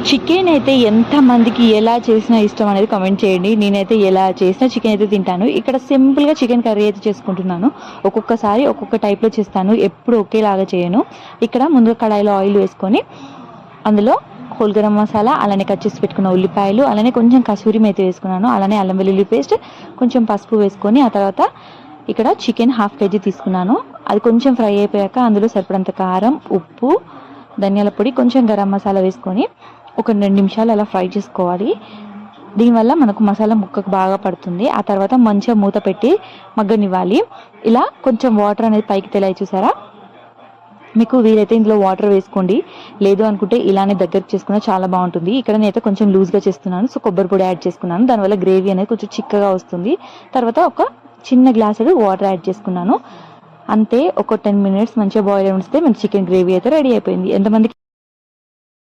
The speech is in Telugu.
చికెన్ అయితే ఎంతమందికి ఎలా చేసినా ఇష్టం అనేది కామెంట్ చేయండి. నేనైతే ఎలా చేసినా చికెన్ అయితే తింటాను. ఇక్కడ సింపుల్గా చికెన్ కర్రీ అయితే చేసుకుంటున్నాను. ఒక్కొక్కసారి ఒక్కొక్క టైప్లో చేస్తాను, ఎప్పుడు ఒకేలాగా చేయను. ఇక్కడ ముందుగా కడాయిలో ఆయిల్ వేసుకొని అందులో హోల్ గరం మసాలా, అలానే కట్ చేసి పెట్టుకున్న ఉల్లిపాయలు, అలానే కొంచెం కసూరి మేతి వేసుకున్నాను, అలానే అల్లం వెల్లుల్లి పేస్ట్, కొంచెం పసుపు వేసుకొని ఆ తర్వాత ఇక్కడ చికెన్ 1/2 kg తీసుకున్నాను. అది కొంచెం ఫ్రై అయిపోయాక అందులో సరిపడంత కారం, ఉప్పు, ధనియాల పొడి, కొంచెం గరం మసాలా వేసుకొని ఒక 2 నిమిషాలు అలా ఫ్రై చేసుకోవాలి. దీనివల్ల మనకు మసాలా ముక్కకు బాగా పడుతుంది. ఆ తర్వాత మంచిగా మూత పెట్టి మగ్గనివ్వాలి. ఇలా కొంచెం వాటర్ అనేది పైకి తెలాయి చూసారా. మీకు వీలైతే ఇందులో వాటర్ వేసుకోండి, లేదు అనుకుంటే ఇలానే దగ్గరకు చేసుకున్నా చాలా బాగుంటుంది. ఇక్కడ నేనైతే కొంచెం లూజ్గా చేస్తున్నాను, సో కొబ్బరి పొడి యాడ్ చేసుకున్నాను. దానివల్ల గ్రేవీ అనేది కొంచెం చిక్కగా వస్తుంది. తర్వాత ఒక చిన్న గ్లాసుడు వాటర్ యాడ్ చేసుకున్నాను. అంతే, ఒక 10 minutes మంచిగా బాయిల్ ఉంచితే మన చికెన్ గ్రేవీ అయితే రెడీ అయిపోయింది. ఎంతమందికి